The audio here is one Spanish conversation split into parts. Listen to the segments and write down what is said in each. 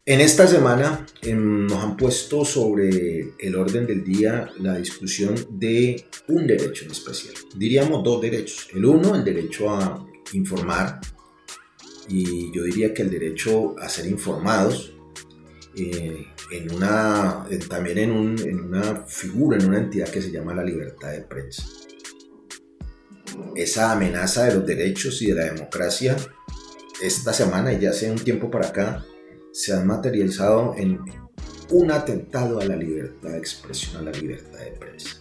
En esta semana nos han puesto sobre el orden del día la discusión de un derecho en especial. Diríamos dos derechos. El uno, el derecho a informar, y yo diría que el derecho a ser informados, también en una figura, en una entidad que se llama la libertad de prensa. Esa amenaza de los derechos y de la democracia, esta semana y ya hace un tiempo para acá, se han materializado en un atentado a la libertad de expresión, a la libertad de prensa.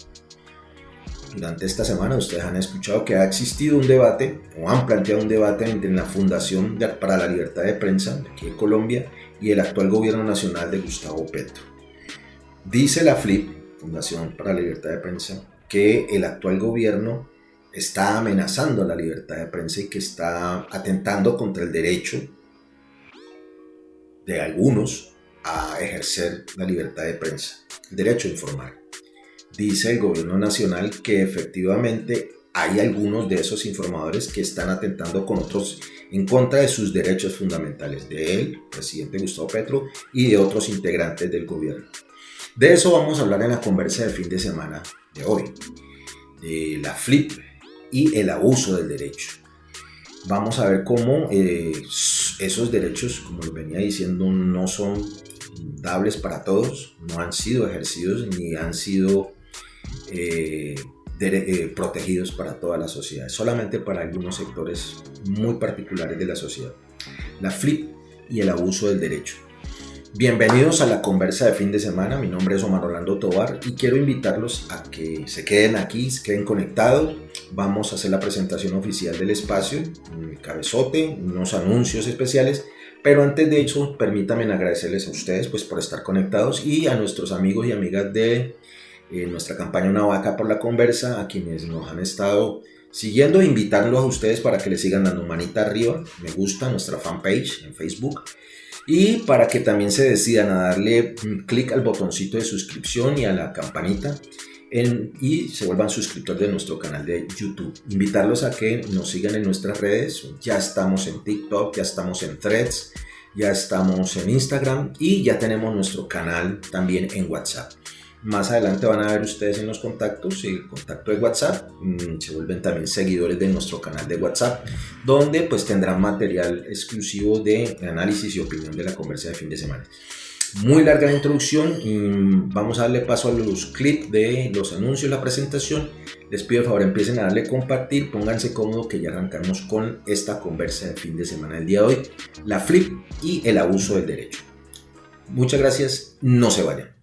Durante esta semana ustedes han escuchado que ha existido un debate, o han planteado un debate entre la Fundación para la Libertad de Prensa de aquí de Colombia y el actual gobierno nacional de Gustavo Petro. Dice la FLIP, Fundación para la Libertad de Prensa, que el actual gobierno está amenazando a la libertad de prensa y que está atentando contra el derecho de algunos a ejercer la libertad de prensa, el derecho a informar. Dice el gobierno nacional que efectivamente hay algunos de esos informadores que están atentando con otros en contra de sus derechos fundamentales, de él, presidente Gustavo Petro, y de otros integrantes del gobierno. De eso vamos a hablar en la conversa del fin de semana de hoy, de la FLIP y el abuso del derecho. Vamos a ver cómo esos derechos, como les venía diciendo, no son dables para todos, no han sido ejercidos ni han sido protegidos para toda la sociedad, solamente para algunos sectores muy particulares de la sociedad. La FLIP y el abuso del derecho. Bienvenidos a la conversa de fin de semana. Mi nombre es Omar Orlando Tovar y quiero invitarlos a que se queden aquí, se queden conectados. Vamos a hacer la presentación oficial del espacio, un cabezote, unos anuncios especiales, pero antes de eso permítanme agradecerles a ustedes por estar conectados y a nuestros amigos y amigas de nuestra campaña Una Vaca por la Conversa, a quienes nos han estado siguiendo, invitarlos a ustedes para que le sigan dando manita arriba, me gusta, nuestra fanpage en Facebook, y para que también se decidan a darle clic al botoncito de suscripción y a la campanita y se vuelvan suscriptores de nuestro canal de YouTube. Invitarlos a que nos sigan en nuestras redes. Ya estamos en TikTok, ya estamos en Threads, ya estamos en Instagram y ya tenemos nuestro canal también en WhatsApp. Más adelante van a ver ustedes en los contactos, el contacto de WhatsApp, se vuelven también seguidores de nuestro canal de WhatsApp, donde tendrán material exclusivo de análisis y opinión de la conversa de fin de semana. Muy larga la introducción y vamos a darle paso a los clips de los anuncios, la presentación. Les pido por favor empiecen a darle compartir, pónganse cómodos que ya arrancamos con esta conversa de fin de semana del día de hoy, la FLIP y el abuso del derecho. Muchas gracias, no se vayan.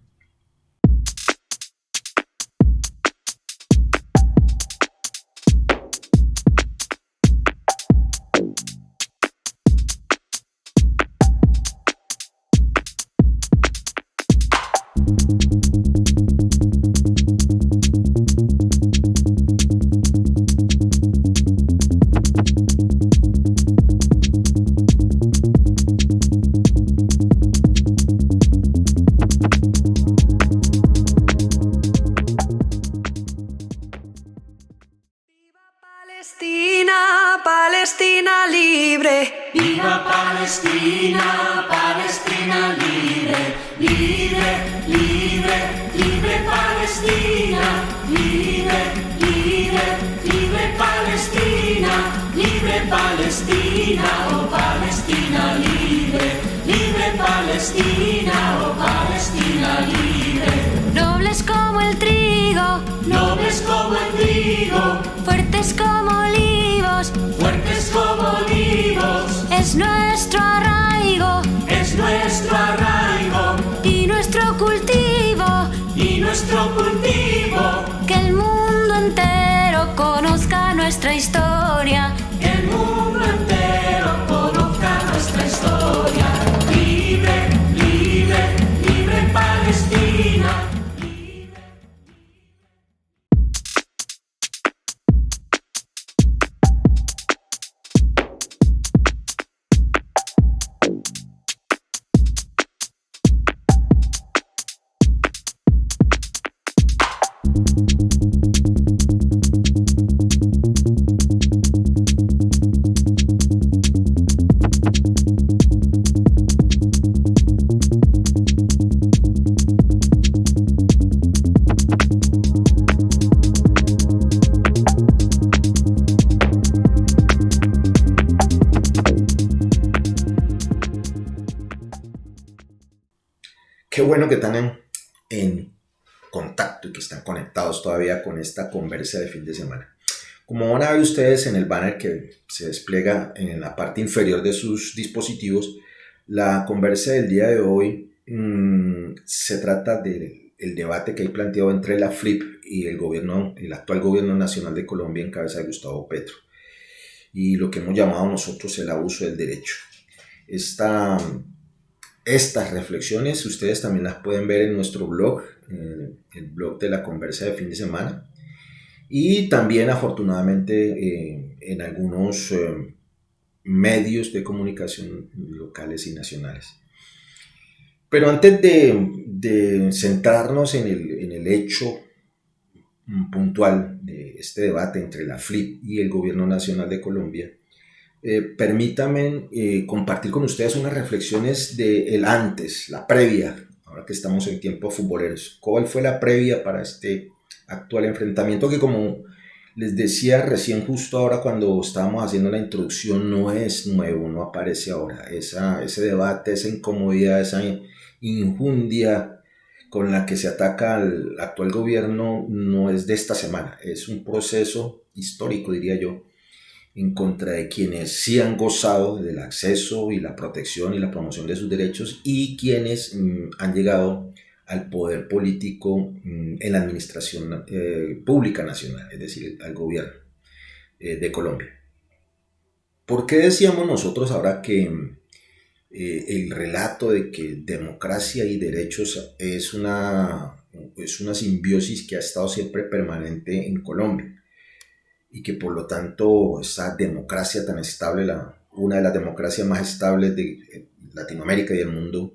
Palestina libre. Viva Palestina, Palestina libre, libre, libre, libre Palestina, libre, libre, libre Palestina, libre Palestina, oh Palestina libre, libre Palestina, oh Palestina libre. Nobles como el trigo, nobles como el trigo, fuertes como olivos, fuertes como olivos, es nuestro arraigo, es nuestro arraigo, y nuestro cultivo, que el mundo entero conozca nuestra historia, que el mundo entero conozca nuestra historia, libre, libre, libre Palestina. Qué bueno que están en contacto y que están conectados todavía con esta conversa de fin de semana. Como van a ver ustedes en el banner que se despliega en la parte inferior de sus dispositivos, la conversa del día de hoy se trata del debate que hay planteado entre la FLIP y el actual gobierno nacional de Colombia en cabeza de Gustavo Petro, y lo que hemos llamado nosotros el abuso del derecho. Estas reflexiones ustedes también las pueden ver en nuestro blog, el blog de la conversa de fin de semana, y también afortunadamente en algunos medios de comunicación locales y nacionales. Pero antes de centrarnos en el hecho puntual de este debate entre la FLIP y el Gobierno Nacional de Colombia, permítanme compartir con ustedes unas reflexiones del antes, la previa, ahora que estamos en tiempos futboleros. ¿Cuál fue la previa para este actual enfrentamiento que, como les decía recién justo ahora cuando estábamos haciendo la introducción, no es nuevo, no aparece ahora? Ese debate, esa incomodidad, esa injundia con la que se ataca al actual gobierno no es de esta semana, es un proceso histórico, diría yo, en contra de quienes sí han gozado del acceso y la protección y la promoción de sus derechos, y quienes han llegado al poder político en la administración pública nacional, es decir, al gobierno de Colombia. ¿Por qué decíamos nosotros ahora que el relato de que democracia y derechos es una simbiosis que ha estado siempre permanente en Colombia, y que por lo tanto esa democracia tan estable, una de las democracias más estables de Latinoamérica y del mundo,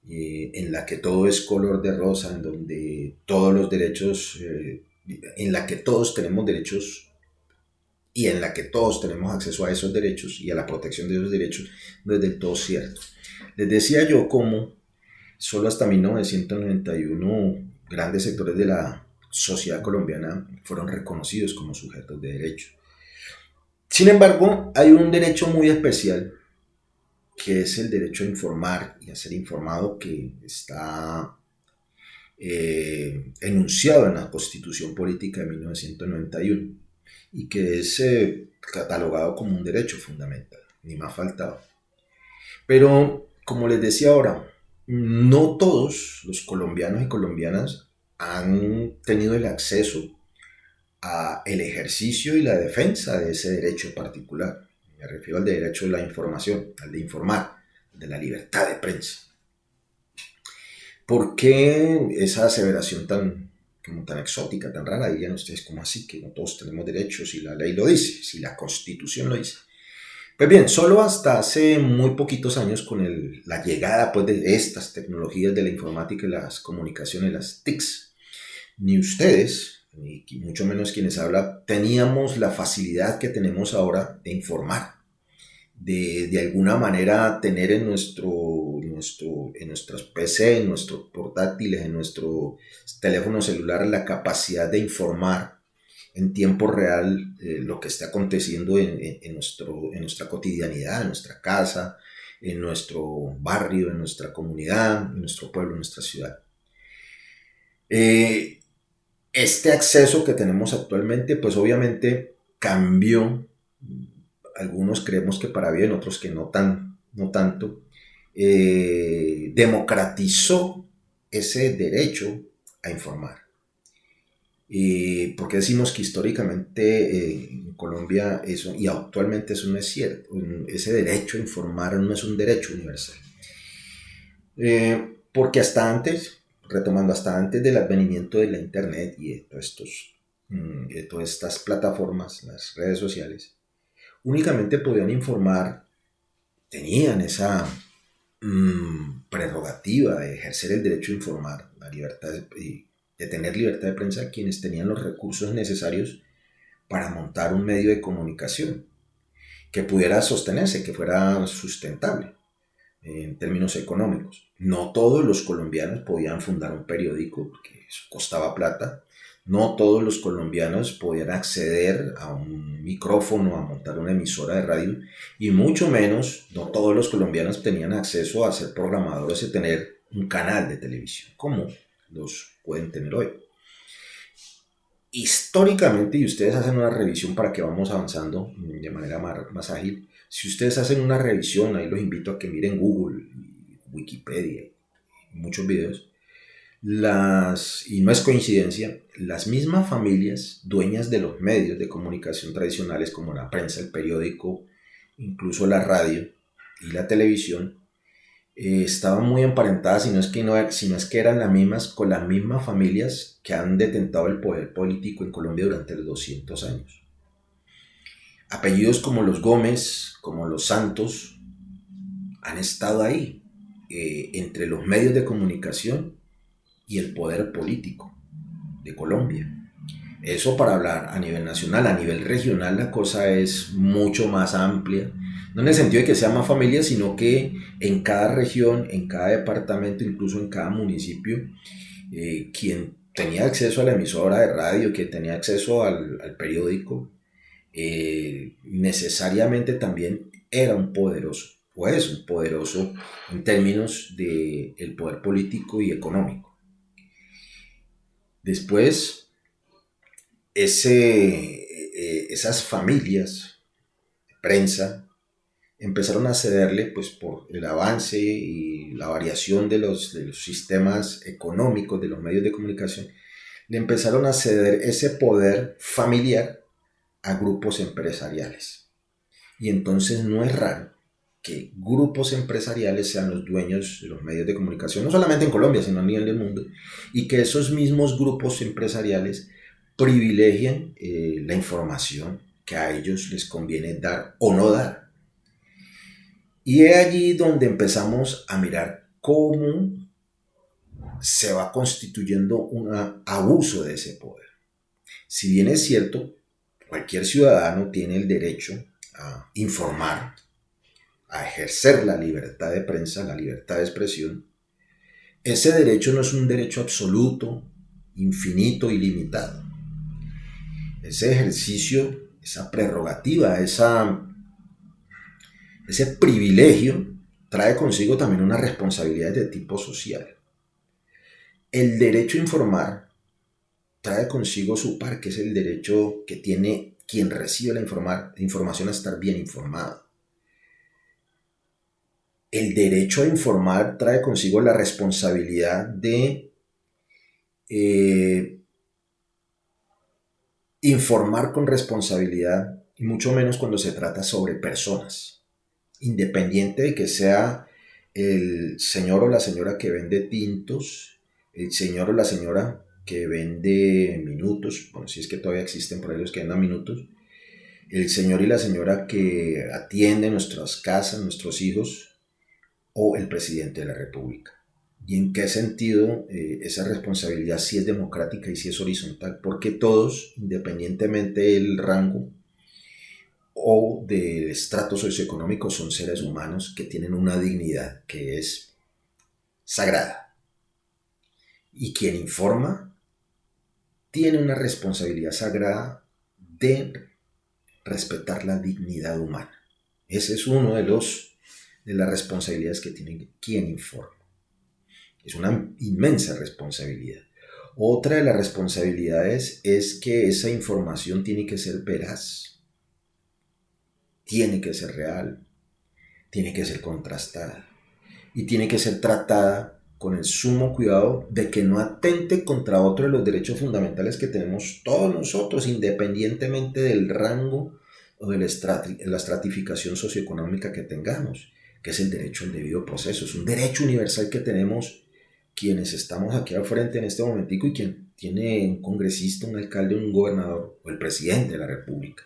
en la que todo es color de rosa, en donde todos los derechos, en la que todos tenemos derechos y en la que todos tenemos acceso a esos derechos y a la protección de esos derechos, no es del todo cierto. Les decía yo cómo solo hasta 1991 grandes sectores de la sociedad colombiana fueron reconocidos como sujetos de derecho. Sin embargo, hay un derecho muy especial, que es el derecho a informar y a ser informado, que está enunciado en la Constitución Política de 1991 y que es catalogado como un derecho fundamental, ni más faltaba. Pero, como les decía ahora, no todos los colombianos y colombianas han tenido el acceso a el ejercicio y la defensa de ese derecho particular. Me refiero al derecho a la información, al de informar, de la libertad de prensa. ¿Por qué esa aseveración tan exótica, tan rara? Dirían ustedes, ¿cómo así que no todos tenemos derechos si la ley lo dice, si la Constitución lo dice? Pues bien, solo hasta hace muy poquitos años, con la llegada pues, de estas tecnologías de la informática y las comunicaciones, las TICs, ni ustedes, ni mucho menos quienes hablan, teníamos la facilidad que tenemos ahora de informar, de alguna manera tener en nuestros PC, en nuestros portátiles, en nuestro teléfono celular la capacidad de informar en tiempo real lo que está aconteciendo en nuestra cotidianidad, en nuestra casa, en nuestro barrio, en nuestra comunidad, en nuestro pueblo, en nuestra ciudad. Este acceso que tenemos actualmente, pues obviamente cambió. Algunos creemos que para bien, otros que no tanto. Democratizó ese derecho a informar. ¿Por qué decimos que históricamente en Colombia eso, y actualmente eso no es cierto? Ese derecho a informar no es un derecho universal. Porque hasta antes del advenimiento de la internet y de todas estas plataformas, las redes sociales, únicamente podían informar, tenían esa prerrogativa de ejercer el derecho a informar, la libertad de tener libertad de prensa, quienes tenían los recursos necesarios para montar un medio de comunicación que pudiera sostenerse, que fuera sustentable en términos económicos. No todos los colombianos podían fundar un periódico, porque eso costaba plata. No todos los colombianos podían acceder a un micrófono, a montar una emisora de radio, y mucho menos, no todos los colombianos tenían acceso a ser programadores y tener un canal de televisión, como los pueden tener hoy. Históricamente, y ustedes hacen una revisión para que vamos avanzando de manera más ágil, si ustedes hacen una revisión, ahí los invito a que miren Google, Wikipedia, muchos videos, y no es coincidencia, las mismas familias dueñas de los medios de comunicación tradicionales como la prensa, el periódico, incluso la radio y la televisión, estaban muy emparentadas, sino es que eran con las mismas familias que han detentado el poder político en Colombia durante los 200 años. Apellidos como los Gómez, como los Santos, han estado ahí, entre los medios de comunicación y el poder político de Colombia. Eso para hablar a nivel nacional. A nivel regional la cosa es mucho más amplia, no en el sentido de que sea más familia, sino que en cada región, en cada departamento, incluso en cada municipio, quien tenía acceso a la emisora de radio, quien tenía acceso al periódico, necesariamente también era un poderoso, o es un poderoso en términos del poder político y económico. Después, esas familias de prensa empezaron a cederle, pues por el avance y la variación de los sistemas económicos de los medios de comunicación, le empezaron a ceder ese poder familiar a grupos empresariales. Y entonces no es raro que grupos empresariales sean los dueños de los medios de comunicación, no solamente en Colombia, sino a nivel del mundo, y que esos mismos grupos empresariales privilegien la información que a ellos les conviene dar o no dar. Y es allí donde empezamos a mirar cómo se va constituyendo un abuso de ese poder. Si bien es cierto, cualquier ciudadano tiene el derecho a informar, a ejercer la libertad de prensa, la libertad de expresión, ese derecho no es un derecho absoluto, infinito, ilimitado. Ese ejercicio, esa prerrogativa, ese privilegio trae consigo también unas responsabilidades de tipo social. El derecho a informar trae consigo su par, que es el derecho que tiene quien recibe la información a estar bien informado. El derecho a informar trae consigo la responsabilidad de informar con responsabilidad, y mucho menos cuando se trata sobre personas, independiente de que sea el señor o la señora que vende tintos, el señor o la señora que vende minutos, bueno, si es que todavía existen por ahí los que vendan minutos, el señor y la señora que atienden nuestras casas, nuestros hijos, o el presidente de la República. ¿Y en qué sentido esa responsabilidad sí es democrática y sí es horizontal? Porque todos, independientemente del rango o del estrato socioeconómico, son seres humanos que tienen una dignidad que es sagrada. Y quien informa tiene una responsabilidad sagrada de respetar la dignidad humana. Ese es uno de las responsabilidades que tiene quien informa. Es una inmensa responsabilidad. Otra de las responsabilidades es que esa información tiene que ser veraz, tiene que ser real, tiene que ser contrastada y tiene que ser tratada con el sumo cuidado de que no atente contra otro de los derechos fundamentales que tenemos todos nosotros, independientemente del rango o de la estratificación socioeconómica que tengamos, que es el derecho al debido proceso. Es un derecho universal que tenemos quienes estamos aquí al frente en este momentico y quien tiene un congresista, un alcalde, un gobernador o el presidente de la República,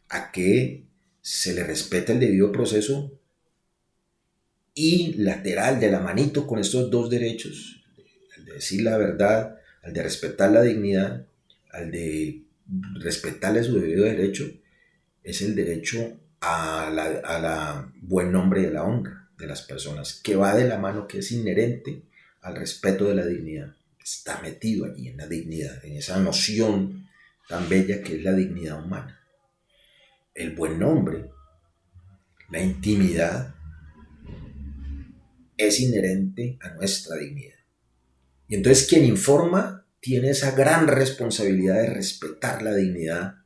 a que se le respete el debido proceso y lateral de la manito con estos dos derechos, al de decir la verdad, al de respetar la dignidad, al de respetarle su debido derecho, es el derecho a la buen nombre y a la honra de las personas, que va de la mano, que es inherente al respeto de la dignidad. Está metido allí en la dignidad, en esa noción tan bella que es la dignidad humana. El buen nombre, la intimidad, es inherente a nuestra dignidad. Y entonces quien informa tiene esa gran responsabilidad de respetar la dignidad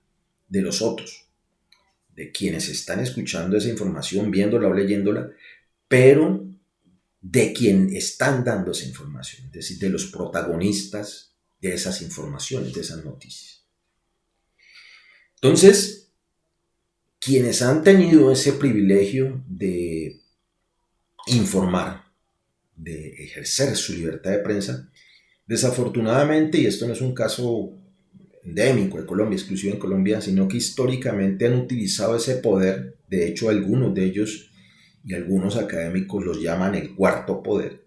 de los otros, de quienes están escuchando esa información, viéndola o leyéndola, pero de quien están dando esa información, es decir, de los protagonistas de esas informaciones, de esas noticias. Entonces, quienes han tenido ese privilegio de informar, de ejercer su libertad de prensa, desafortunadamente, y esto no es un caso endémico de Colombia, exclusivo en Colombia, sino que históricamente han utilizado ese poder. De hecho, algunos de ellos y algunos académicos los llaman el cuarto poder,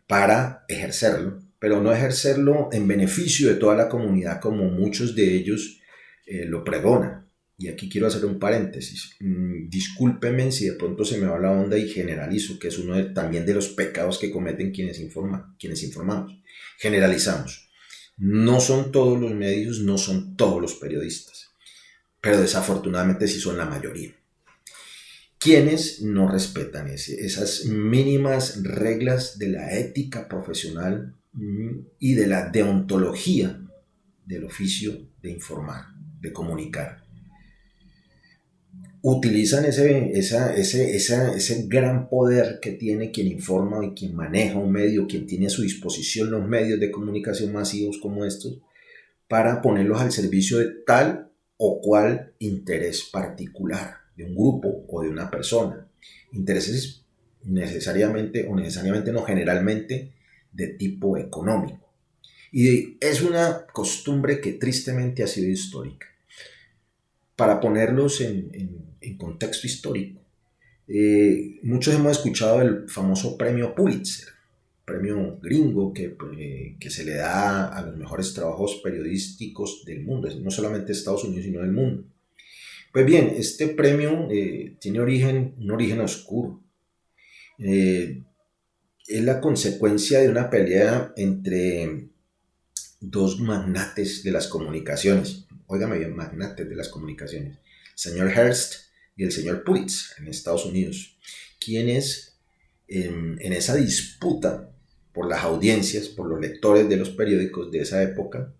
para ejercerlo, pero no ejercerlo en beneficio de toda la comunidad como muchos de ellos lo pregonan. Y aquí quiero hacer un paréntesis. Discúlpenme si de pronto se me va la onda y generalizo, que es uno también de los pecados que cometen quienes informamos. Generalizamos. No son todos los medios, no son todos los periodistas, pero desafortunadamente sí son la mayoría. Quienes no respetan esas mínimas reglas de la ética profesional y de la deontología del oficio de informar, de comunicar. Utilizan ese gran poder que tiene quien informa y quien maneja un medio, quien tiene a su disposición los medios de comunicación masivos como estos, para ponerlos al servicio de tal o cual interés particular, de un grupo o de una persona. Intereses necesariamente no, generalmente de tipo económico. Y es una costumbre que tristemente ha sido histórica. Para ponerlos en contexto histórico, muchos hemos escuchado el famoso premio Pulitzer, premio gringo que se le da a los mejores trabajos periodísticos del mundo, no solamente de Estados Unidos, sino del mundo. Pues bien, este premio tiene un origen oscuro. Es la consecuencia de una pelea entre dos magnates de las comunicaciones. Óigame bien, magnates de las comunicaciones. El señor Hearst y el señor Pulitzer en Estados Unidos, quienes en esa disputa por las audiencias, por los lectores de los periódicos de esa época,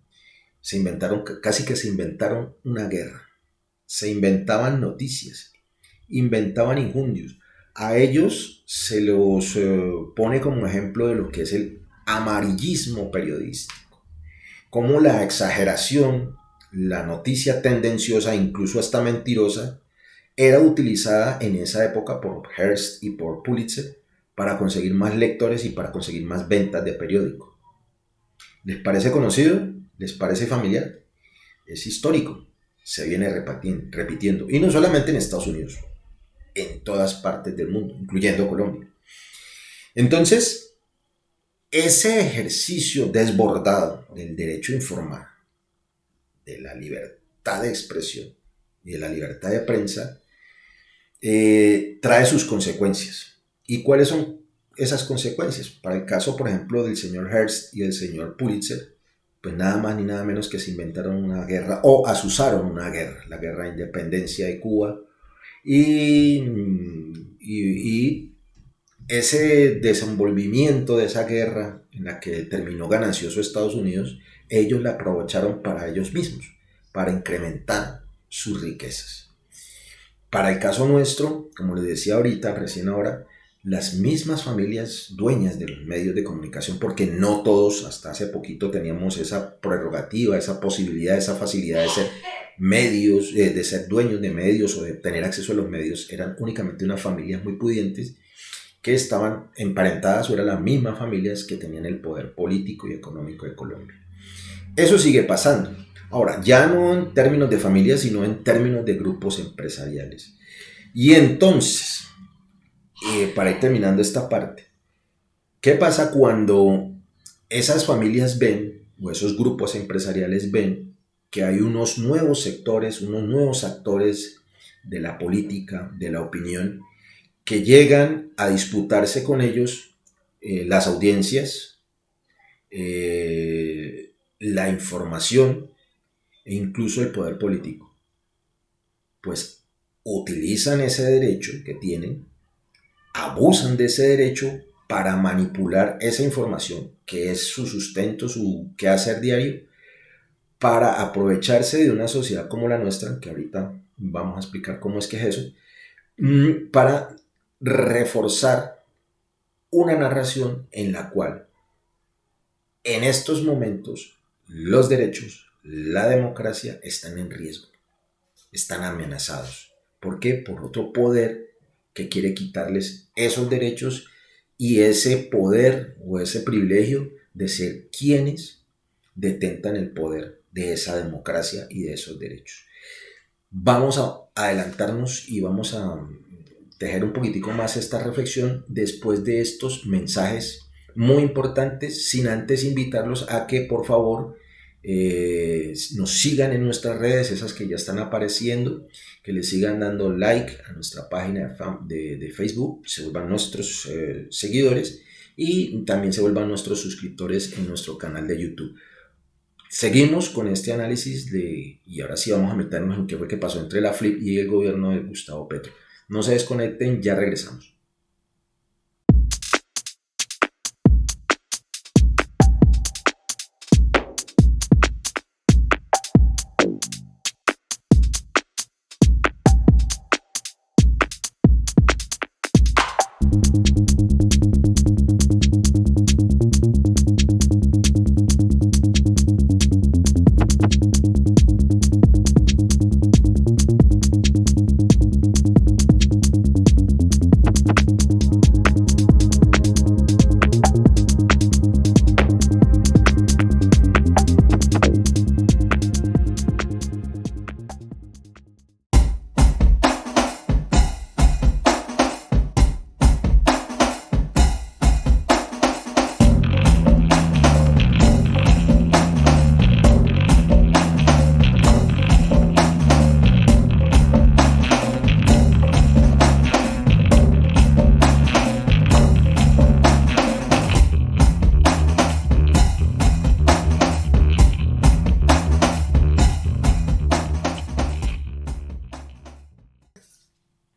casi que se inventaron una guerra. Se inventaban noticias, inventaban injundios. A ellos se los pone como ejemplo de lo que es el amarillismo periodístico, como la exageración, la noticia tendenciosa, incluso hasta mentirosa, era utilizada en esa época por Hearst y por Pulitzer para conseguir más lectores y para conseguir más ventas de periódico. ¿Les parece conocido? ¿Les parece familiar? Es histórico. Se viene repitiendo, y no solamente en Estados Unidos, en todas partes del mundo, incluyendo Colombia. Entonces, ese ejercicio desbordado del derecho a informar, de la libertad de expresión y de la libertad de prensa, trae sus consecuencias. ¿Y cuáles son esas consecuencias? Para el caso, por ejemplo, del señor Hearst y del señor Pulitzer, pues nada más ni nada menos que se inventaron una guerra o asusaron una guerra, la guerra de independencia de Cuba, y ese desenvolvimiento de esa guerra en la que terminó ganancioso Estados Unidos, ellos la aprovecharon para ellos mismos, para incrementar sus riquezas. Para el caso nuestro, como les decía ahorita, recién ahora, las mismas familias dueñas de los medios de comunicación, porque no todos hasta hace poquito teníamos esa prerrogativa, esa posibilidad, esa facilidad de ser medios, de ser dueños de medios o de tener acceso a los medios, eran únicamente unas familias muy pudientes que estaban emparentadas o eran las mismas familias que tenían el poder político y económico de Colombia. Eso sigue pasando. Ahora, ya no en términos de familias, sino en términos de grupos empresariales. Y entonces, para ir terminando esta parte, ¿qué pasa cuando esas familias ven, o esos grupos empresariales ven, que hay unos nuevos sectores, unos nuevos actores de la política, de la opinión, que llegan a disputarse con ellos las audiencias, la información e incluso el poder político? Pues utilizan ese derecho que tienen, abusan de ese derecho para manipular esa información, que es su sustento, su quehacer diario, para aprovecharse de una sociedad como la nuestra, que ahorita vamos a explicar cómo es que es eso, para reforzar una narración en la cual en estos momentos los derechos, la democracia están en riesgo, están amenazados. ¿Por qué? Por otro poder que quiere quitarles esos derechos y ese poder o ese privilegio de ser quienes detentan el poder de esa democracia y de esos derechos. Vamos a adelantarnos y vamos a tejer un poquitico más esta reflexión después de estos mensajes muy importantes, sin antes invitarlos a que por favor nos sigan en nuestras redes, esas que ya están apareciendo, que le sigan dando like a nuestra página de Facebook, se vuelvan nuestros seguidores y también se vuelvan nuestros suscriptores en nuestro canal de YouTube. Seguimos con este análisis y ahora sí vamos a meternos en qué fue que pasó entre la FLIP y el gobierno de Gustavo Petro. No se desconecten, ya regresamos.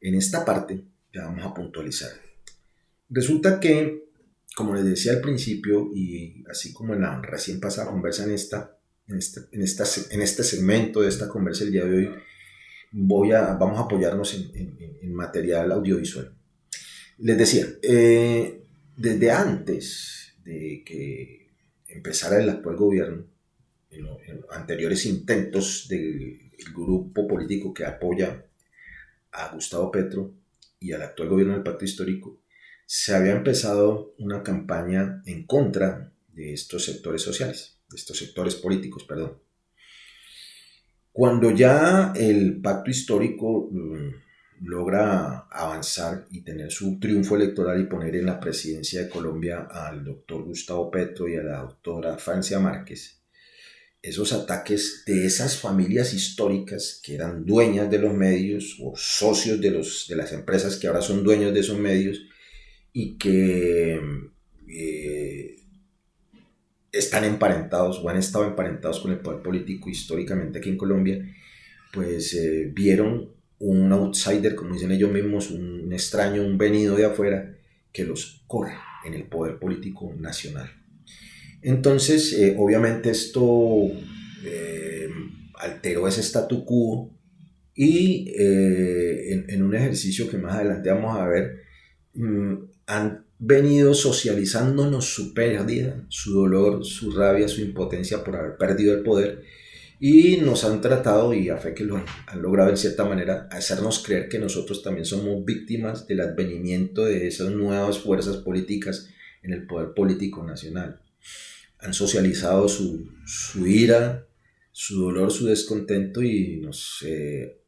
En esta parte ya vamos a puntualizar. Resulta que, como les decía al principio, y así como en la recién pasada conversa en este segmento de esta conversa el día de hoy, vamos a apoyarnos en material audiovisual. Les decía, desde antes de que empezara el actual gobierno, en los anteriores intentos del grupo político que apoya a Gustavo Petro y al actual gobierno del Pacto Histórico, se había empezado una campaña en contra de estos sectores sociales, de estos sectores políticos, perdón. Cuando ya el Pacto Histórico logra avanzar y tener su triunfo electoral y poner en la presidencia de Colombia al doctor Gustavo Petro y a la doctora Francia Márquez, esos ataques de esas familias históricas que eran dueñas de los medios o socios de las empresas que ahora son dueños de esos medios y que están emparentados o han estado emparentados con el poder político históricamente aquí en Colombia, pues vieron un outsider, como dicen ellos mismos, un extraño, un venido de afuera que los corre en el poder político nacional. Entonces, obviamente esto alteró ese statu quo y en un ejercicio que más adelante vamos a ver, han venido socializándonos su pérdida, su dolor, su rabia, su impotencia por haber perdido el poder y nos han tratado, y a fe que lo han logrado en cierta manera, hacernos creer que nosotros también somos víctimas del advenimiento de esas nuevas fuerzas políticas en el poder político nacional. Han socializado su ira, su dolor, su descontento y nos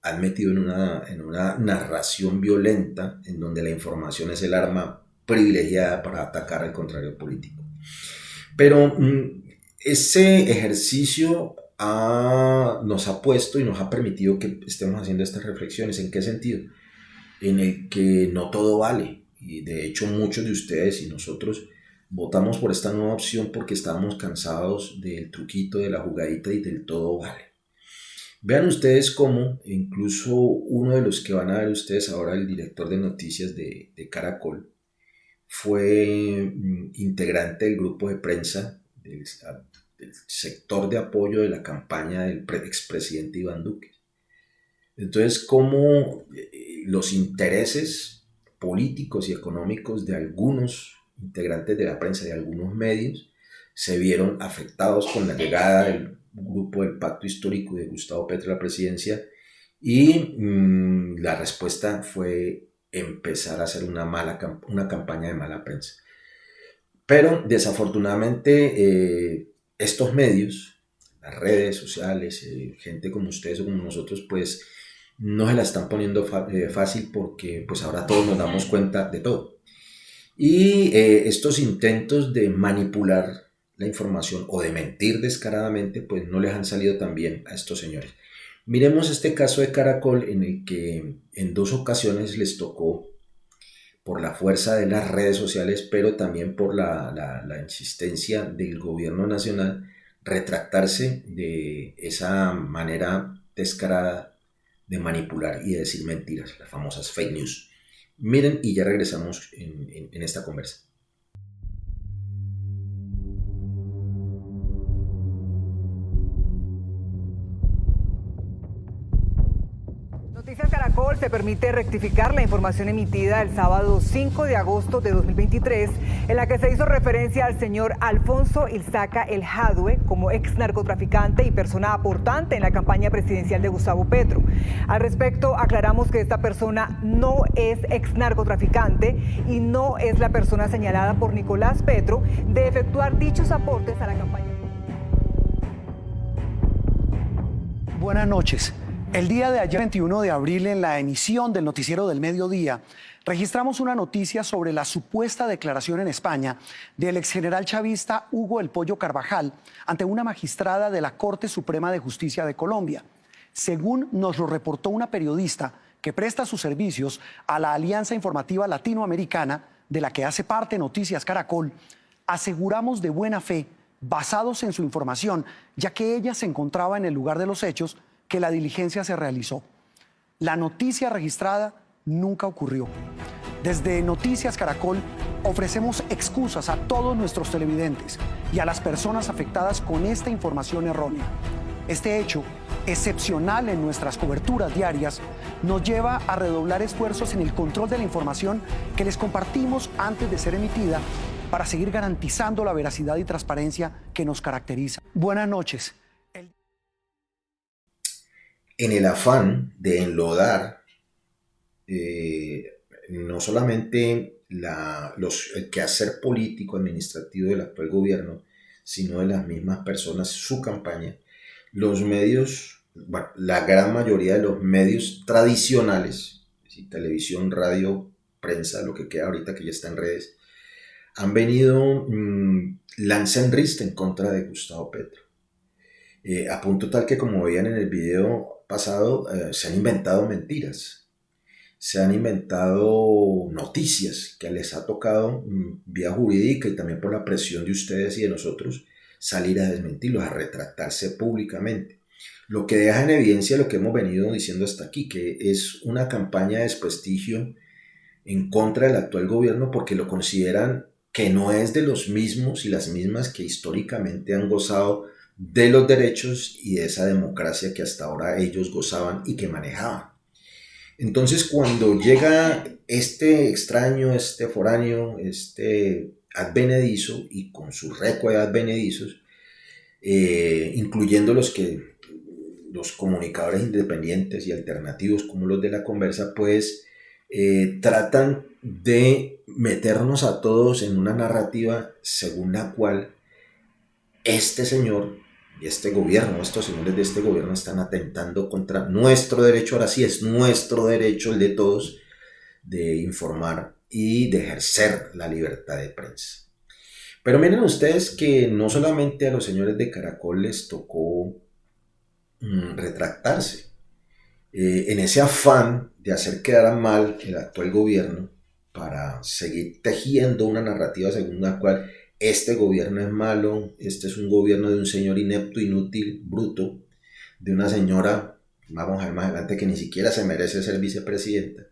han metido en una narración violenta en donde la información es el arma privilegiada para atacar al contrario político. Pero ese ejercicio nos ha puesto y nos ha permitido que estemos haciendo estas reflexiones. ¿En qué sentido? En el que no todo vale. Y de hecho muchos de ustedes y nosotros votamos por esta nueva opción porque estábamos cansados del truquito, de la jugadita y del todo vale. Vean ustedes cómo incluso uno de los que van a ver ustedes ahora, el director de noticias de Caracol, fue integrante del grupo de prensa del sector de apoyo de la campaña del expresidente Iván Duque. Entonces, cómo los intereses políticos y económicos de algunos integrantes de la prensa, de algunos medios, se vieron afectados con la llegada del grupo del Pacto Histórico de Gustavo Petro a la presidencia, y la respuesta fue empezar a hacer una campaña de mala prensa. Pero desafortunadamente estos medios, las redes sociales, gente como ustedes o como nosotros, pues no se la están poniendo fácil, porque pues ahora todos nos damos cuenta de todo. Y estos intentos de manipular la información o de mentir descaradamente, pues no les han salido tan bien a estos señores. Miremos este caso de Caracol, en el que en 2 ocasiones les tocó, por la fuerza de las redes sociales, pero también por la insistencia del gobierno nacional, retractarse de esa manera descarada de manipular y de decir mentiras, las famosas fake news. Miren, y ya regresamos en esta conversa. Noticias Caracol se permite rectificar la información emitida el sábado 5 de agosto de 2023, en la que se hizo referencia al señor Alfonso Ilzaca El Jadue como ex narcotraficante y persona aportante en la campaña presidencial de Gustavo Petro. Al respecto, aclaramos que esta persona no es ex narcotraficante y no es la persona señalada por Nicolás Petro de efectuar dichos aportes a la campaña. Buenas noches. El día de ayer, 21 de abril, en la emisión del Noticiero del Mediodía, registramos una noticia sobre la supuesta declaración en España del exgeneral chavista Hugo El Pollo Carvajal ante una magistrada de la Corte Suprema de Justicia de Colombia. Según nos lo reportó una periodista que presta sus servicios a la Alianza Informativa Latinoamericana, de la que hace parte Noticias Caracol, aseguramos de buena fe, basados en su información, ya que ella se encontraba en el lugar de los hechos, que la diligencia se realizó. La noticia registrada nunca ocurrió. Desde Noticias Caracol ofrecemos excusas a todos nuestros televidentes y a las personas afectadas con esta información errónea. Este hecho, excepcional en nuestras coberturas diarias, nos lleva a redoblar esfuerzos en el control de la información que les compartimos antes de ser emitida, para seguir garantizando la veracidad y transparencia que nos caracteriza. Buenas noches. En el afán de enlodar no solamente el quehacer político administrativo del actual gobierno, sino de las mismas personas, su campaña, los medios, bueno, la gran mayoría de los medios tradicionales, televisión, radio, prensa, lo que queda ahorita que ya está en redes, han venido lanzando rista en contra de Gustavo Petro. A punto tal que, como veían en el video pasado, se han inventado mentiras, se han inventado noticias que les ha tocado vía jurídica, y también por la presión de ustedes y de nosotros, salir a desmentirlos, a retractarse públicamente. Lo que deja en evidencia lo que hemos venido diciendo hasta aquí, que es una campaña de desprestigio en contra del actual gobierno, porque lo consideran que no es de los mismos y las mismas que históricamente han gozado de los derechos y de esa democracia que hasta ahora ellos gozaban y que manejaban. Entonces, cuando llega este extraño, este foráneo, este advenedizo, y con su récord de advenedizos, incluyendo los comunicadores independientes y alternativos como los de La Conversa, pues tratan de meternos a todos en una narrativa según la cual este señor y este gobierno, estos señores de este gobierno, están atentando contra nuestro derecho. Ahora sí es nuestro derecho, el de todos, de informar y de ejercer la libertad de prensa. Pero miren ustedes que no solamente a los señores de Caracol les tocó retractarse. En ese afán de hacer quedar mal el actual gobierno, para seguir tejiendo una narrativa según la cual este gobierno es malo, este es un gobierno de un señor inepto, inútil, bruto, de una señora, vamos a ver más adelante, que ni siquiera se merece ser vicepresidenta,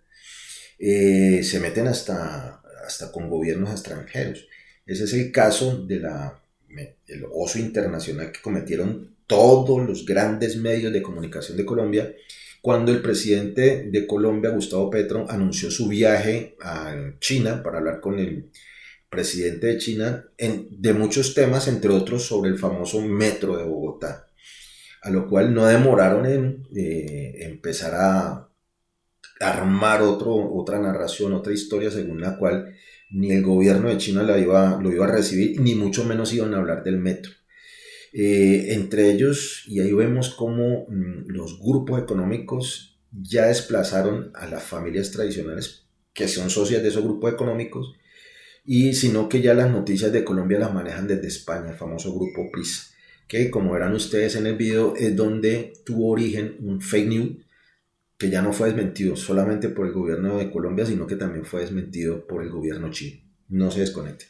se meten hasta hasta con gobiernos extranjeros. Ese es el caso del oso internacional que cometieron todos los grandes medios de comunicación de Colombia cuando el presidente de Colombia, Gustavo Petro, anunció su viaje a China para hablar con el presidente de China de muchos temas, entre otros sobre el famoso metro de Bogotá, a lo cual no demoraron en empezar a armar otra narración, otra historia según la cual ni el gobierno de China lo iba a recibir, ni mucho menos iban a hablar del metro. Entre ellos, y ahí vemos cómo los grupos económicos ya desplazaron a las familias tradicionales que son socias de esos grupos económicos, y sino que ya las noticias de Colombia las manejan desde España, el famoso grupo Prisa, que como verán ustedes en el video es donde tuvo origen un fake news que ya no fue desmentido solamente por el gobierno de Colombia, sino que también fue desmentido por el gobierno chino. No se desconecte.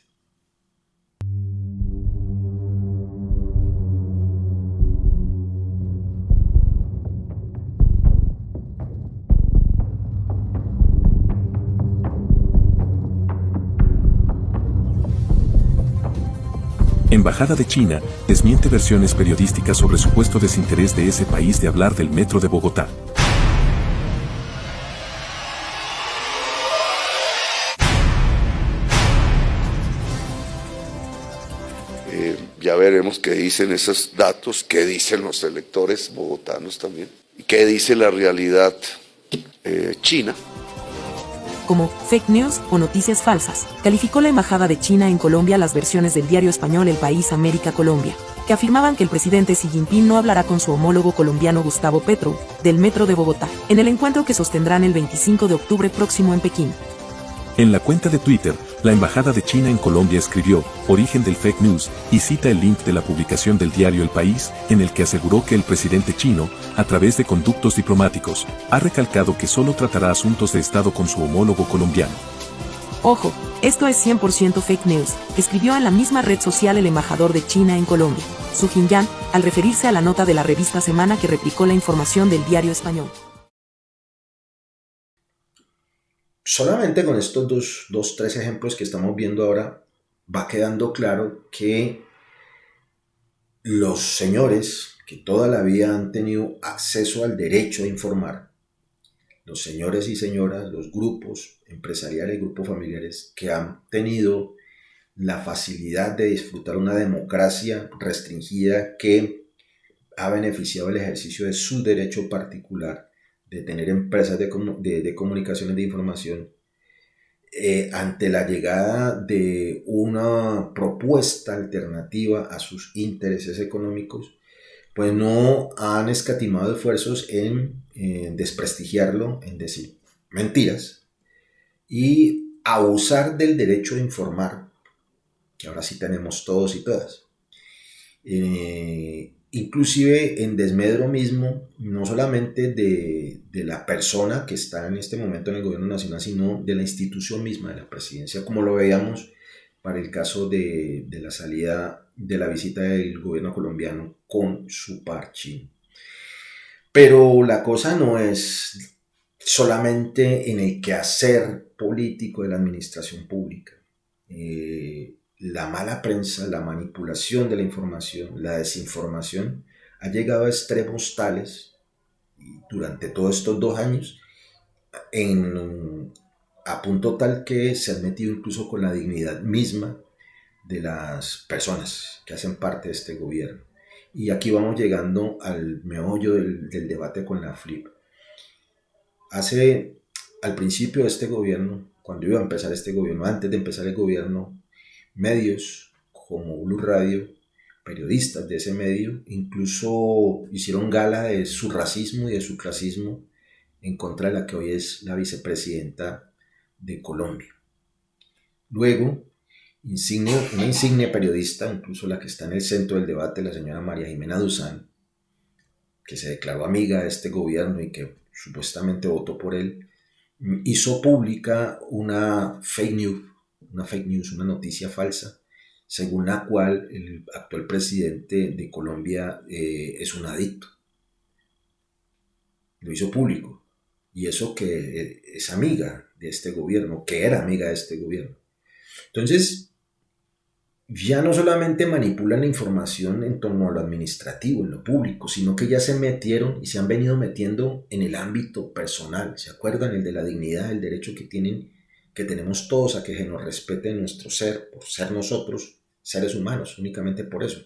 Embajada de China desmiente versiones periodísticas sobre supuesto desinterés de ese país de hablar del metro de Bogotá. Ya veremos qué dicen esos datos, qué dicen los electores bogotanos también, y qué dice la realidad china. Como fake news o noticias falsas, calificó la Embajada de China en Colombia las versiones del diario español El País América Colombia, que afirmaban que el presidente Xi Jinping no hablará con su homólogo colombiano Gustavo Petro, del metro de Bogotá, en el encuentro que sostendrán el 25 de octubre próximo en Pekín. En la cuenta de Twitter, la Embajada de China en Colombia escribió, origen del fake news, y cita el link de la publicación del diario El País, en el que aseguró que el presidente chino, a través de conductos diplomáticos, ha recalcado que solo tratará asuntos de Estado con su homólogo colombiano. Ojo, esto es 100% fake news, escribió en la misma red social el embajador de China en Colombia, Su Jinyan, al referirse a la nota de la revista Semana que replicó la información del diario español. Solamente con estos tres ejemplos que estamos viendo ahora, va quedando claro que los señores que toda la vida han tenido acceso al derecho a informar, los señores y señoras, los grupos empresariales, grupos familiares que han tenido la facilidad de disfrutar una democracia restringida que ha beneficiado el ejercicio de su derecho particular de tener empresas de comunicaciones de información, ante la llegada de una propuesta alternativa a sus intereses económicos, pues no han escatimado esfuerzos en desprestigiarlo, en decir mentiras y abusar del derecho a informar, que ahora sí tenemos todos y todas. Inclusive en desmedro mismo, no solamente de la persona que está en este momento en el gobierno nacional, sino de la institución misma de la presidencia, como lo veíamos para el caso de la salida de la visita del gobierno colombiano con su par chino. Pero la cosa no es solamente en el quehacer político de la administración pública. La mala prensa, la manipulación de la información, la desinformación ha llegado a extremos tales durante todos estos 2 años, a punto tal que se han metido incluso con la dignidad misma de las personas que hacen parte de este gobierno. Y aquí vamos llegando al meollo del debate con la FLIP. Al principio de este gobierno, cuando iba a empezar este gobierno, antes de empezar el gobierno, medios como Blue Radio, periodistas de ese medio, incluso hicieron gala de su racismo y de su clasismo en contra de la que hoy es la vicepresidenta de Colombia. Luego, una insigne periodista, incluso la que está en el centro del debate, la señora María Jimena Duzán, que se declaró amiga de este gobierno y que supuestamente votó por él, hizo pública una fake news, una noticia falsa, según la cual el actual presidente de Colombia es un adicto. Lo hizo público. Y eso que es amiga de este gobierno, que era amiga de este gobierno. Entonces, ya no solamente manipulan la información en torno a lo administrativo, en lo público, sino que ya se metieron y se han venido metiendo en el ámbito personal. ¿Se acuerdan? El de la dignidad, el derecho que tenemos todos a que se nos respete nuestro ser, por ser nosotros seres humanos, únicamente por eso.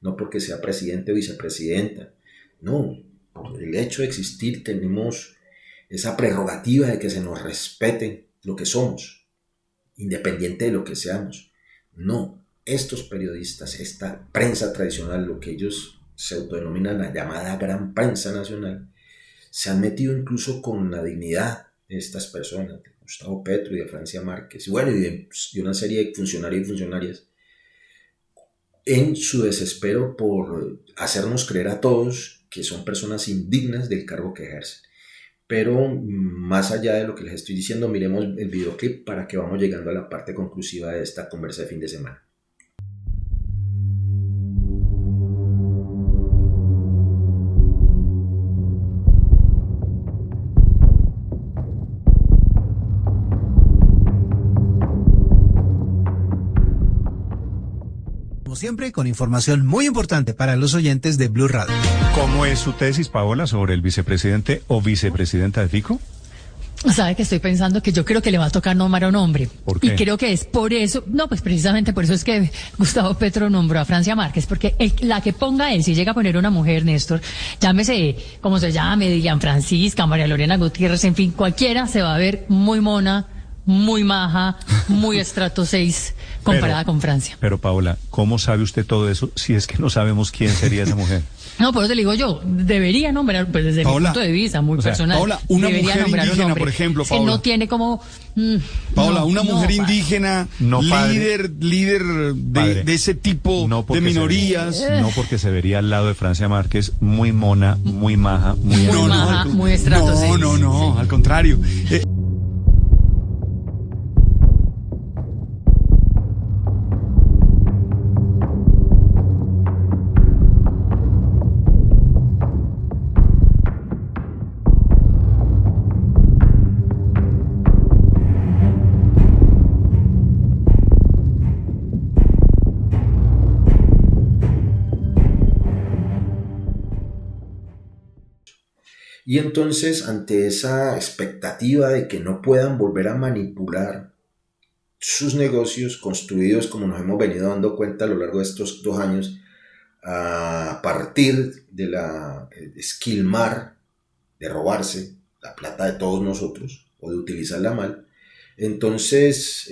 No porque sea presidente o vicepresidenta. No, por el hecho de existir tenemos esa prerrogativa de que se nos respete lo que somos, independiente de lo que seamos. No, estos periodistas, esta prensa tradicional, lo que ellos se autodenominan la llamada gran prensa nacional, se han metido incluso con la dignidad de estas personas, de Gustavo Petro y de Francia Márquez, y bueno, y de una serie de funcionarios y funcionarias, en su desespero por hacernos creer a todos que son personas indignas del cargo que ejercen. Pero más allá de lo que les estoy diciendo, miremos el videoclip para que vamos llegando a la parte conclusiva de esta conversa de fin de semana. Como siempre, con información muy importante para los oyentes de Blue Radio. ¿Cómo es su tesis, Paola, sobre el vicepresidente o vicepresidenta de Fico? Sabe que estoy pensando que yo creo que le va a tocar nombrar a un hombre. ¿Por qué? Y creo que es por eso, no, pues precisamente por eso es que Gustavo Petro nombró a Francia Márquez, porque la que ponga él, si llega a poner una mujer, Néstor, llámese como se llame, Dilian Francisca, María Lorena Gutiérrez, en fin, cualquiera se va a ver muy mona, muy maja, muy estrato 6 comparada con Francia. Pero, Paola, ¿cómo sabe usted todo eso si es que no sabemos quién sería esa mujer? No, por eso te digo yo, debería nombrar, pues desde Paola, mi punto de vista, muy personal. Paola, una debería mujer nombrar indígena, un hombre. por ejemplo, Es que Paola. no tiene como... Paola, no, una mujer no, indígena, No, líder de ese tipo de minorías. No, porque se vería al lado de Francia Márquez muy mona, muy maja, muy Muy maja, muy estrato seis. No, al contrario. Y entonces, ante esa expectativa de que no puedan volver a manipular sus negocios construidos, como nos hemos venido dando cuenta a lo largo de estos 2 años, a partir de la esquilmar, de robarse la plata de todos nosotros o de utilizarla mal, entonces,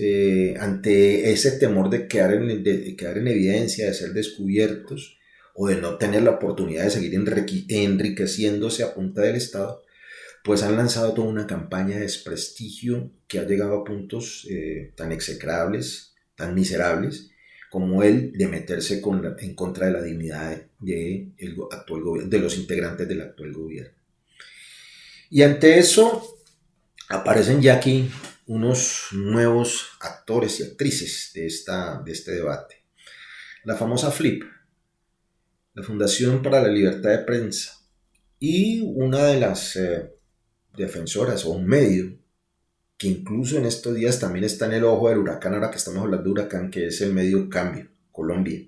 ante ese temor de quedar en evidencia, de ser descubiertos, o de no tener la oportunidad de seguir enriqueciéndose a punta del Estado, pues han lanzado toda una campaña de desprestigio que ha llegado a puntos tan execrables, tan miserables, como el de meterse en contra de la dignidad de los integrantes del actual gobierno. Y ante eso aparecen ya aquí unos nuevos actores y actrices de este debate. La famosa FLIP, la Fundación para la Libertad de Prensa, y una de las defensoras, o un medio, que incluso en estos días también está en el ojo del huracán, ahora que estamos hablando de huracán, que es el medio Cambio, Colombia,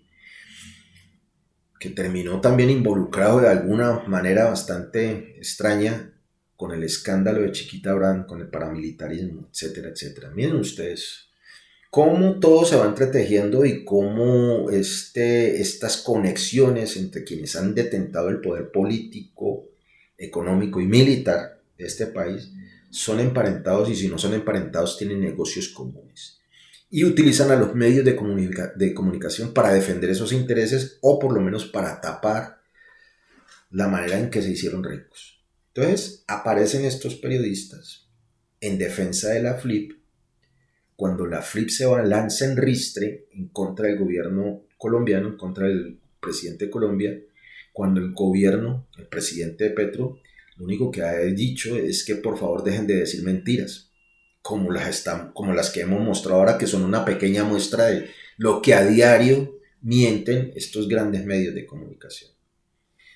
que terminó también involucrado de alguna manera bastante extraña con el escándalo de Chiquita Brand, con el paramilitarismo, etcétera, etcétera. Miren ustedes cómo todo se va entretejiendo y cómo estas conexiones entre quienes han detentado el poder político, económico y militar de este país son emparentados, y si no son emparentados tienen negocios comunes. Y utilizan a los medios de comunicación para defender esos intereses, o por lo menos para tapar la manera en que se hicieron ricos. Entonces aparecen estos periodistas en defensa de la FLIP, cuando la FLIP lanza en ristre en contra del gobierno colombiano, en contra del presidente de Colombia, cuando el gobierno, el presidente Petro, lo único que ha dicho es que por favor dejen de decir mentiras, como las que hemos mostrado ahora, que son una pequeña muestra de lo que a diario mienten estos grandes medios de comunicación.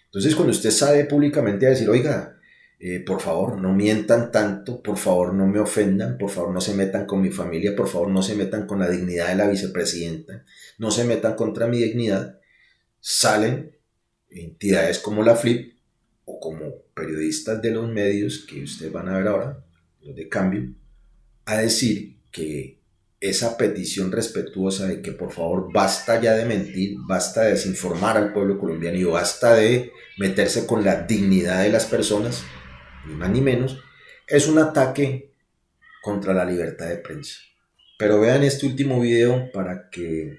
Entonces, cuando usted sale públicamente a decir, oiga, Por favor, no mientan tanto, por favor, no me ofendan, por favor, no se metan con mi familia, por favor, no se metan con la dignidad de la vicepresidenta, no se metan contra mi dignidad. Salen entidades como la FLIP o como periodistas de los medios que ustedes van a ver ahora, los de Cambio, a decir que esa petición respetuosa de que por favor basta ya de mentir, basta de desinformar al pueblo colombiano y basta de meterse con la dignidad de las personas, ni más ni menos, es un ataque contra la libertad de prensa. Pero vean este último video para que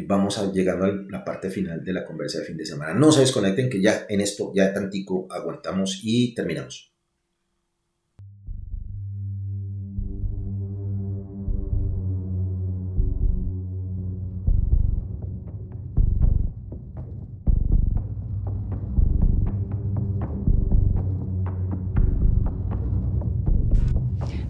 vamos llegando a la parte final de la conversa de fin de semana. No se desconecten, que ya en esto, ya tantico aguantamos y terminamos.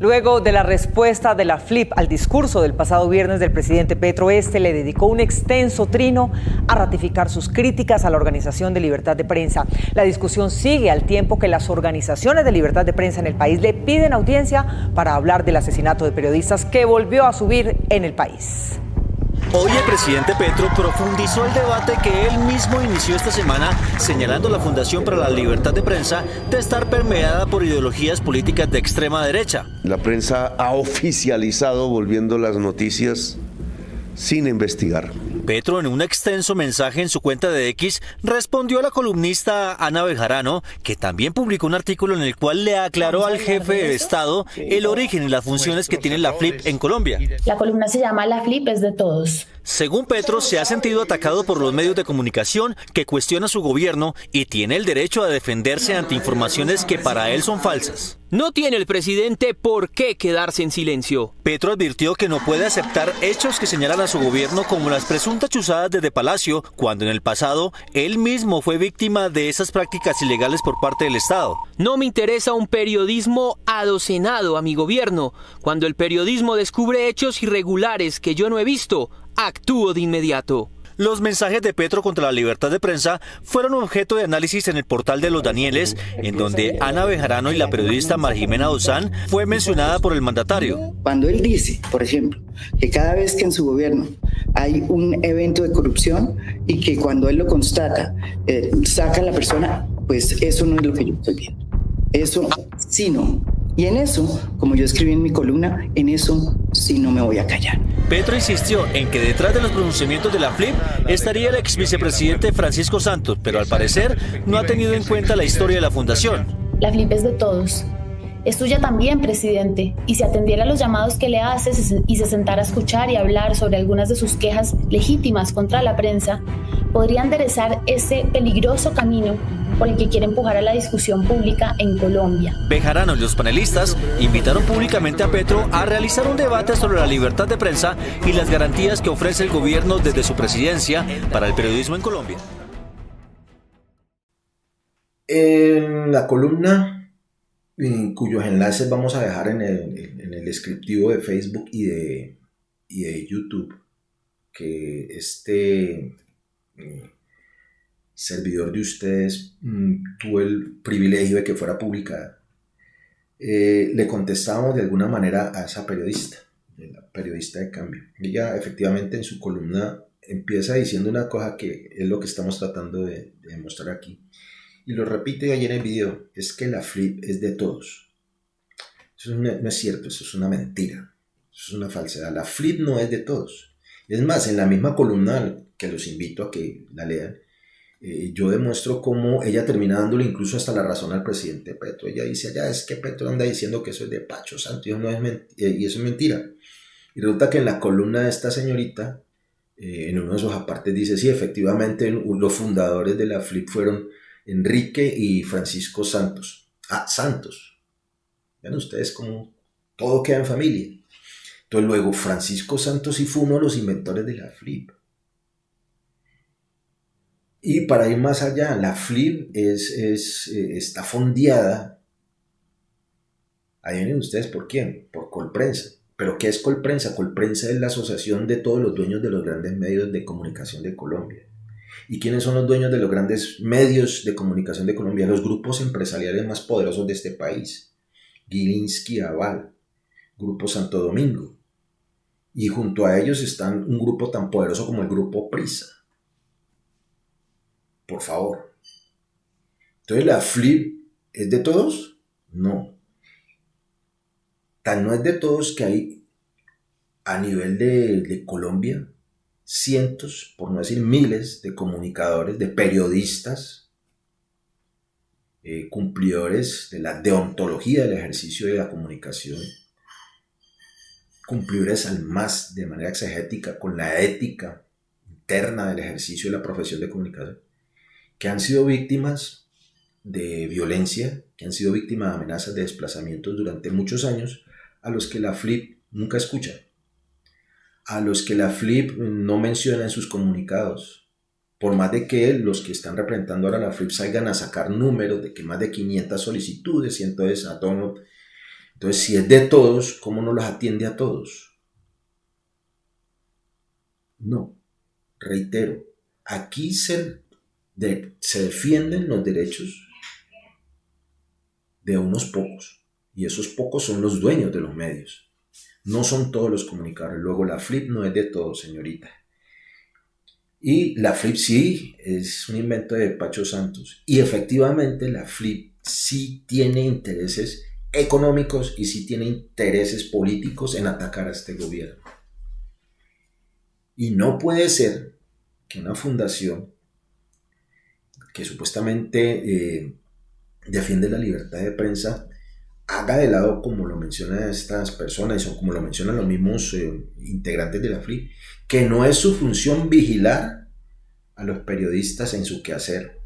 Luego de la respuesta de la FLIP al discurso del pasado viernes del presidente Petro, le dedicó un extenso trino a ratificar sus críticas a la Organización de Libertad de Prensa. La discusión sigue al tiempo que las organizaciones de libertad de prensa en el país le piden audiencia para hablar del asesinato de periodistas que volvió a subir en el país. Hoy el presidente Petro profundizó el debate que él mismo inició esta semana, señalando a la Fundación para la Libertad de Prensa de estar permeada por ideologías políticas de extrema derecha. La prensa ha oficializado volviendo las noticias sin investigar. Petro, en un extenso mensaje en su cuenta de X, respondió a la columnista Ana Bejarano, que también publicó un artículo en el cual le aclaró al jefe de Estado el origen y las funciones que tiene la FLIP en Colombia. La columna se llama La FLIP es de todos. Según Petro, se ha sentido atacado por los medios de comunicación que cuestiona su gobierno y tiene el derecho a defenderse ante informaciones que para él son falsas. No tiene el presidente por qué quedarse en silencio. Petro advirtió que no puede aceptar hechos que señalan a su gobierno como las presuntas chuzadas desde Palacio, cuando en el pasado él mismo fue víctima de esas prácticas ilegales por parte del Estado. No me interesa un periodismo adocenado a mi gobierno. Cuando el periodismo descubre hechos irregulares que yo no he visto, actúo de inmediato. Los mensajes de Petro contra la libertad de prensa fueron objeto de análisis en el portal de Los Danieles, en donde Ana Bejarano y la periodista Marjimena Duzán fue mencionada por el mandatario. Cuando él dice, por ejemplo, que cada vez que en su gobierno hay un evento de corrupción y que cuando él lo constata, saca a la persona, pues eso no es lo que yo estoy viendo. Eso sí no. Y en eso, como yo escribí en mi columna, en eso sí no me voy a callar. Petro insistió en que detrás de los pronunciamientos de la FLIP estaría el ex vicepresidente Francisco Santos, pero al parecer no ha tenido en cuenta la historia de la fundación. La FLIP es de todos. Es tuya también, presidente, y si atendiera a los llamados que le haces y se sentara a escuchar y hablar sobre algunas de sus quejas legítimas contra la prensa, podría enderezar ese peligroso camino por el que quiere empujar a la discusión pública en Colombia. Bejarano y los panelistas invitaron públicamente a Petro a realizar un debate sobre la libertad de prensa y las garantías que ofrece el gobierno desde su presidencia para el periodismo en Colombia. En la columna, cuyos enlaces vamos a dejar en el descriptivo de Facebook y de YouTube, que este servidor de ustedes tuvo el privilegio de que fuera publicada, le contestábamos de alguna manera a esa periodista, la periodista de Cambio. Ella efectivamente en su columna empieza diciendo una cosa que es lo que estamos tratando de demostrar aquí, y lo repite ayer en el video, es que la FLIP es de todos. Eso no es cierto, eso es una mentira, eso es una falsedad. La FLIP no es de todos. Es más, en la misma columna, que los invito a que la lean, yo demuestro cómo ella termina dándole incluso hasta la razón al presidente Petro. Ella dice allá, es que Petro anda diciendo que eso es de Pacho Santo y eso es mentira. Y resulta que en la columna de esta señorita, en uno de sus apartes dice, sí, efectivamente los fundadores de la FLIP fueron Enrique y Francisco Santos. Ah, Santos. Vean ustedes cómo todo queda en familia. Entonces luego Francisco Santos sí fue uno de los inventores de la FLIP. Y para ir más allá, la FLIP está fondeada. Ahí ven ustedes por quién, por Colprensa. ¿Pero qué es Colprensa? Colprensa es la asociación de todos los dueños de los grandes medios de comunicación de Colombia. ¿Y quiénes son los dueños de los grandes medios de comunicación de Colombia? Los grupos empresariales más poderosos de este país. Gilinski, Aval, Grupo Santo Domingo. Y junto a ellos están un grupo tan poderoso como el Grupo Prisa. Por favor. Entonces, ¿la FLIP es de todos? No. Tan no es de todos que hay a nivel de Colombia cientos, por no decir miles, de comunicadores, de periodistas, cumplidores de la deontología del ejercicio de la comunicación, cumplidores al más de manera exegética con la ética interna del ejercicio de la profesión de comunicación, que han sido víctimas de violencia, que han sido víctimas de amenazas de desplazamientos durante muchos años, a los que la FLIP nunca escucha, a los que la FLIP no menciona en sus comunicados, por más de que los que están representando ahora la FLIP salgan a sacar números de que más de 500 solicitudes, y entonces si es de todos, ¿cómo no los atiende a todos? No, reitero, aquí se defienden los derechos de unos pocos, y esos pocos son los dueños de los medios. No son todos los comunicadores. Luego, la FLIP no es de todos, señorita. Y la FLIP sí es un invento de Pacho Santos. Y efectivamente, la FLIP sí tiene intereses económicos y sí tiene intereses políticos en atacar a este gobierno. Y no puede ser que una fundación que supuestamente defiende la libertad de prensa haga de lado, como lo mencionan estas personas y como lo mencionan los mismos integrantes de la FLIP, que no es su función vigilar a los periodistas en su quehacer.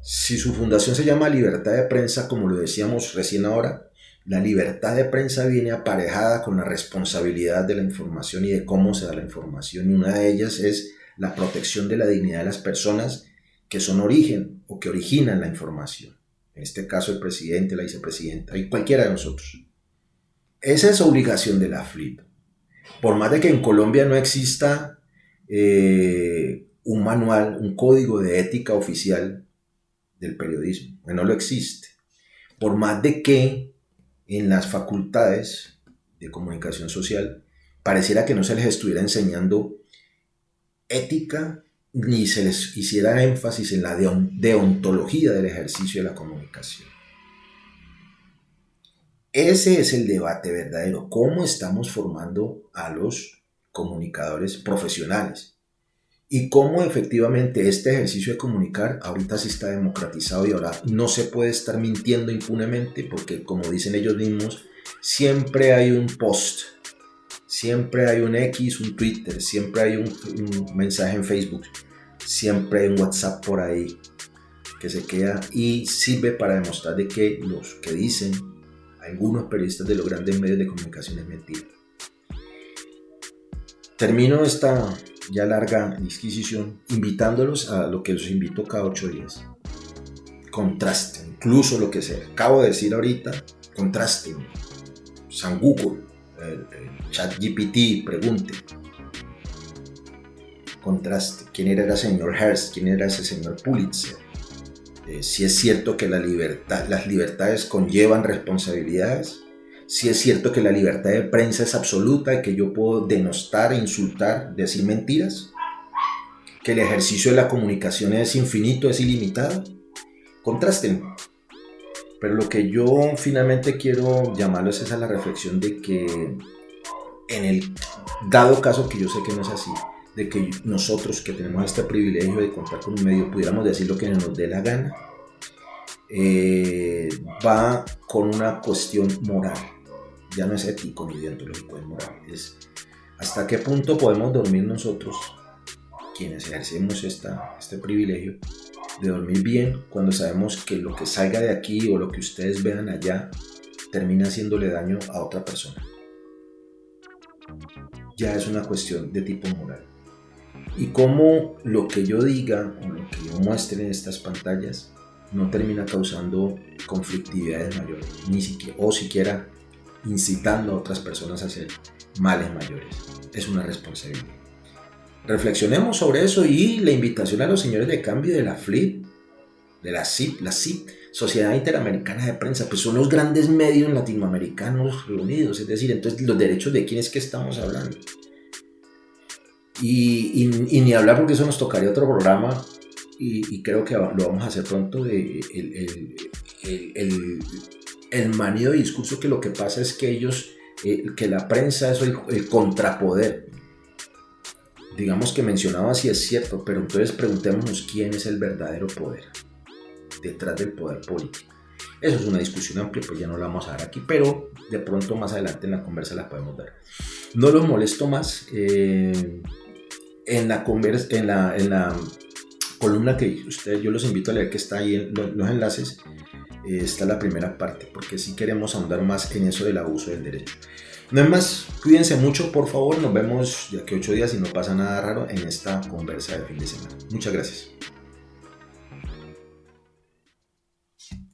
Si su fundación se llama Libertad de Prensa, como lo decíamos recién ahora, la libertad de prensa viene aparejada con la responsabilidad de la información y de cómo se da la información, y una de ellas es la protección de la dignidad de las personas que son origen o que originan la información. En este caso el presidente, la vicepresidenta y cualquiera de nosotros. Esa es obligación de la FLIP. Por más de que en Colombia no exista un manual, un código de ética oficial del periodismo, no lo existe. Por más de que en las facultades de comunicación social pareciera que no se les estuviera enseñando ética, ni se les hiciera énfasis en la deontología del ejercicio de la comunicación. Ese es el debate verdadero. ¿Cómo estamos formando a los comunicadores profesionales? Y cómo efectivamente este ejercicio de comunicar ahorita sí está democratizado y ahora no se puede estar mintiendo impunemente, porque como dicen ellos mismos, siempre hay un post, siempre hay un X, un Twitter, siempre hay un mensaje en Facebook, siempre hay un WhatsApp por ahí que se queda y sirve para demostrar de que los que dicen algunos periodistas de los grandes medios de comunicación es mentira. Termino esta ya larga disquisición invitándolos a lo que los invito cada 8 días. Contrasten, incluso lo que se acabo de decir ahorita, contrasten. San Google, ChatGPT, pregunte. Contraste. ¿Quién era el señor Hearst? ¿Quién era ese señor Pulitzer? Si es cierto que las libertades conllevan responsabilidades. Si es cierto que la libertad de prensa es absoluta y que yo puedo denostar, insultar, decir mentiras. Que el ejercicio de la comunicación es infinito, es ilimitado. Contrasten. Pero lo que yo finalmente quiero llamarlos es a la reflexión de que en el dado caso que yo sé que no es así, de que nosotros que tenemos este privilegio de contar con un medio pudiéramos decir lo que nos dé la gana, va con una cuestión moral. Ya no es ético ni deontológico, es moral. Es hasta qué punto podemos dormir nosotros, quienes ejercemos este privilegio de dormir bien, cuando sabemos que lo que salga de aquí o lo que ustedes vean allá termina haciéndole daño a otra persona. Ya es una cuestión de tipo moral. Y cómo lo que yo diga o lo que yo muestre en estas pantallas no termina causando conflictividades mayores, siquiera incitando a otras personas a hacer males mayores. Es una responsabilidad. reflexionemos sobre eso, y la invitación a los señores de cambio de la FLIP, de la CIP, Sociedad Interamericana de Prensa, pues son los grandes medios latinoamericanos reunidos, es decir, entonces los derechos de quién es que estamos hablando. Y ni hablar, porque eso nos tocaría otro programa, y creo que lo vamos a hacer pronto, el manido de discurso, que lo que pasa es que ellos, que la prensa es el contrapoder. Digamos que mencionaba si es cierto, pero entonces preguntémonos quién es el verdadero poder detrás del poder político. Eso es una discusión amplia, pues ya no la vamos a dar aquí, pero de pronto más adelante en la conversa la podemos dar. No los molesto más. En la columna que yo los invito a leer, que está ahí en los enlaces, está la primera parte, porque sí queremos ahondar más en eso del abuso del derecho. No es más, cuídense mucho, por favor. Nos vemos de aquí a 8 días, y no pasa nada raro en esta conversa de fin de semana. Muchas gracias.